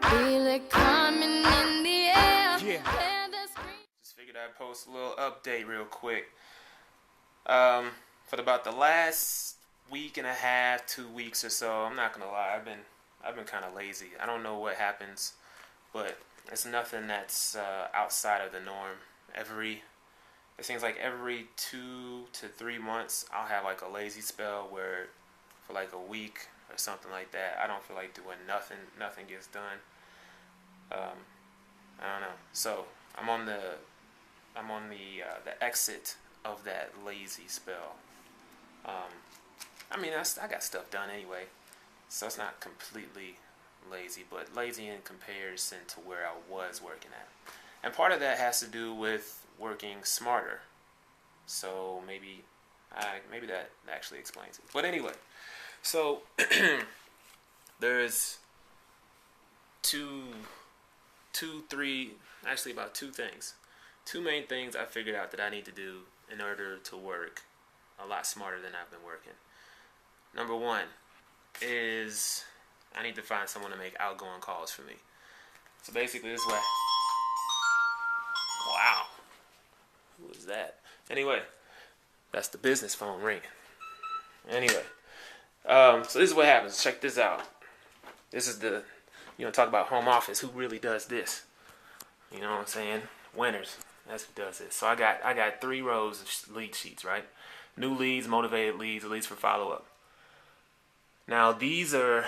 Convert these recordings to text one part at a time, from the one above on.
Feel it coming in the air. Yeah. Just figured I'd post a little update real quick. For about the last week and a half, 2 weeks or so, I'm not gonna lie, I've been kind of lazy. I don't know what happens, but it's nothing that's outside of the norm. It seems like every 2 to 3 months, I'll have like a lazy spell where for like a week or something like that, I don't feel like doing nothing. Nothing gets done. I don't know. So I'm on the exit of that lazy spell. I mean, I got stuff done anyway, so it's not completely lazy, but lazy in comparison to where I was working at. And part of that has to do with working smarter. So maybe that actually explains it. But anyway, so there's about two things. Two main things I figured out that I need to do in order to work a lot smarter than I've been working. Number one is I need to find someone to make outgoing calls for me. So basically this way. Wow. Who was that? Anyway, that's the business phone ringing. Anyway, so this is what happens. Check this out. This is talk about home office. Who really does this? You know what I'm saying? Winners. That's who does this. So I got 3 rows of lead sheets, right? New leads, motivated leads, leads for follow-up. Now these are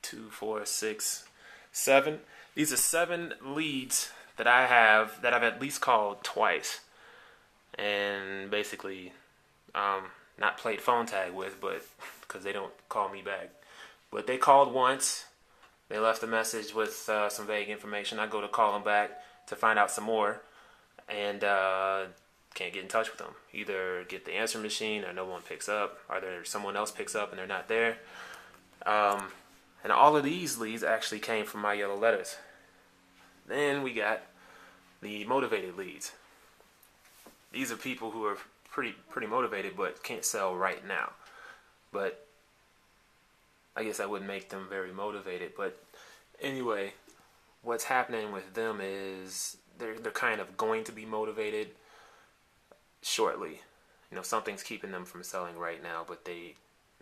2, 4, 6, 7. These are 7 leads that I've at least called twice, and basically not played phone tag with, but because they don't call me back. But they called once. They left a message with some vague information. I go to call them back to find out some more, and can't get in touch with them. Either get the answer machine or no one picks up, or someone else picks up and they're not there. And all of these leads actually came from my yellow letters. Then we got the motivated leads. These are people who are pretty motivated but can't sell right now. But I guess I wouldn't make them very motivated. But anyway, what's happening with them is they're kind of going to be motivated shortly. Something's keeping them from selling right now, but they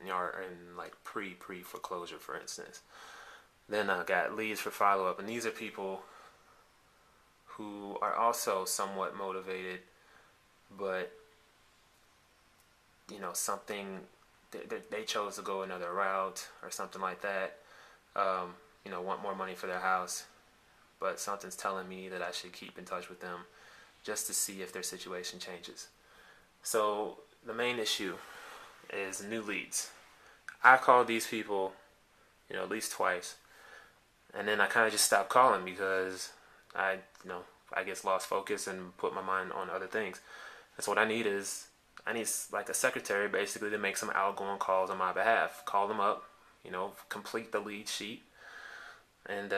are in like pre foreclosure, for instance. Then I got leads for follow-up, and these are people who are also somewhat motivated, but something they chose to go another route or something like that. Want more money for their house, but something's telling me that I should keep in touch with them just to see if their situation changes. So the main issue is new leads. I called these people, at least twice, and then I kind of just stopped calling because I guess lost focus and put my mind on other things. That's what I need like a secretary basically to make some outgoing calls on my behalf. Call them up, complete the lead sheet, and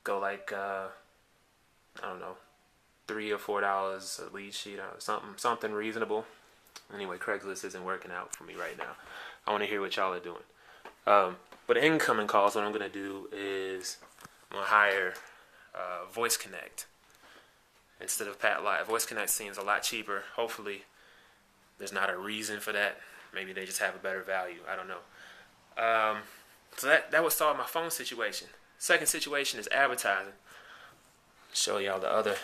go like I don't know, $3 or $4 a lead sheet or something reasonable. Anyway, Craigslist isn't working out for me right now. I want to hear what y'all are doing. But incoming calls, what I'm going to do is I'm going to hire Voice Connect instead of Pat Live. Voice Connect seems a lot cheaper. Hopefully, there's not a reason for that. Maybe they just have a better value. I don't know. So that would solve my phone situation. Second situation is advertising. Show y'all the other.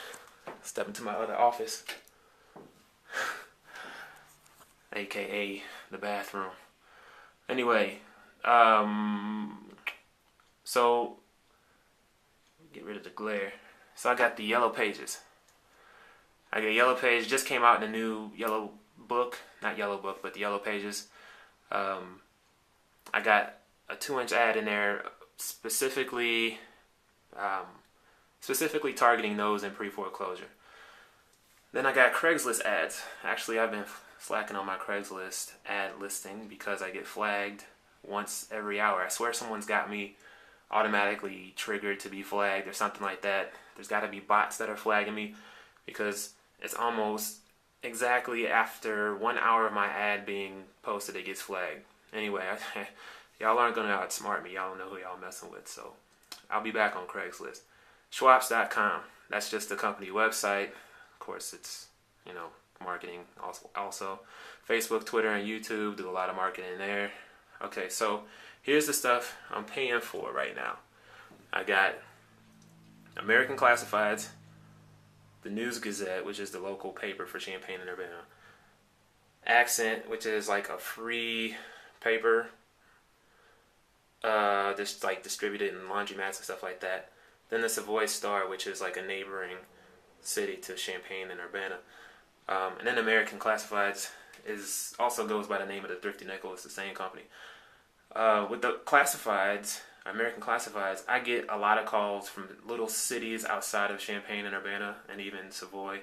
Step into my other office, aka the bathroom. Anyway, so get rid of the glare. So I got the yellow pages. I got yellow page, just came out in the new yellow book, not yellow book, but the yellow pages. I got a 2-inch ad in there specifically targeting those in pre-foreclosure. Then I got Craigslist ads. Actually, I've been slacking on my Craigslist ad listing because I get flagged once every hour. I swear someone's got me automatically triggered to be flagged or something like that. There's got to be bots that are flagging me because it's almost exactly after 1 hour of my ad being posted it gets flagged. Anyway, y'all aren't going to outsmart me. Y'all don't know who y'all messing with, so I'll be back on Craigslist. Schwapps.com. That's just the company website. Of course, it's, marketing also. Facebook, Twitter, and YouTube, do a lot of marketing there. Okay, so here's the stuff I'm paying for right now. I got American Classifieds, the News Gazette, which is the local paper for Champaign and Urbana, Accent, which is like a free paper, just like distributed in laundromats and stuff like that. Then the Savoy Star, which is like a neighboring city to Champaign and Urbana. And then American Classifieds also goes by the name of the Thrifty Nickel. It's the same company. With the classifieds, American Classifieds, I get a lot of calls from little cities outside of Champaign and Urbana, and even Savoy.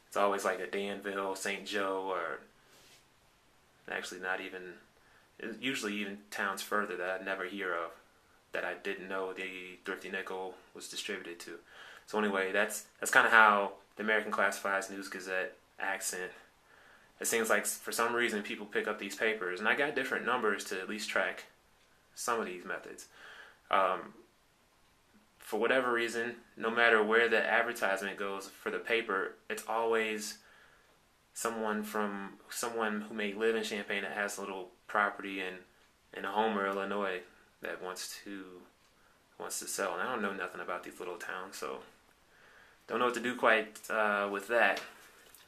It's always like a Danville, St. Joe, or actually not even, usually even towns further that I never hear of, that I didn't know the Thrifty Nickel was distributed to. So anyway, that's kind of how the American Classifieds, News Gazette, Accent. It seems like for some reason people pick up these papers, and I got different numbers to at least track some of these methods. For whatever reason, no matter where the advertisement goes for the paper, it's always someone who may live in Champaign that has a little property in Homer, Illinois, that wants to sell. And I don't know nothing about these little towns, so don't know what to do quite with that.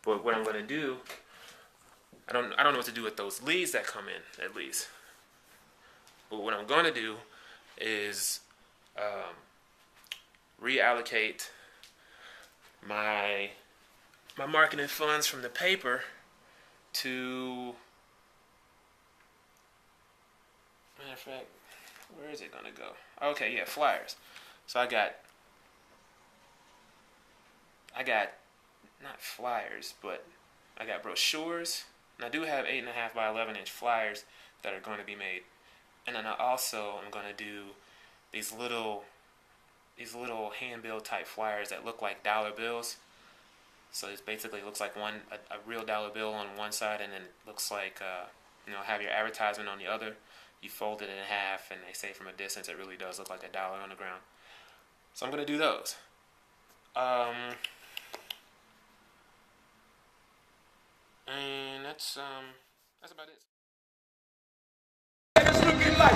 But what I'm going to do, I don't know what to do with those leads that come in, at least. But what I'm going to do is reallocate my marketing funds from the paper to, matter of fact, where is it going to go? Okay, yeah, flyers. So I got not flyers, but I got brochures, and I do have 8.5 by 11-inch flyers that are going to be made. And then I also am going to do these little hand-built type flyers that look like dollar bills. So it basically looks like a real dollar bill on one side, and then it looks like have your advertisement on the other. You fold it in half, and they say from a distance it really does look like a dollar on the ground. So I'm going to do those. And that's about it. It's looking like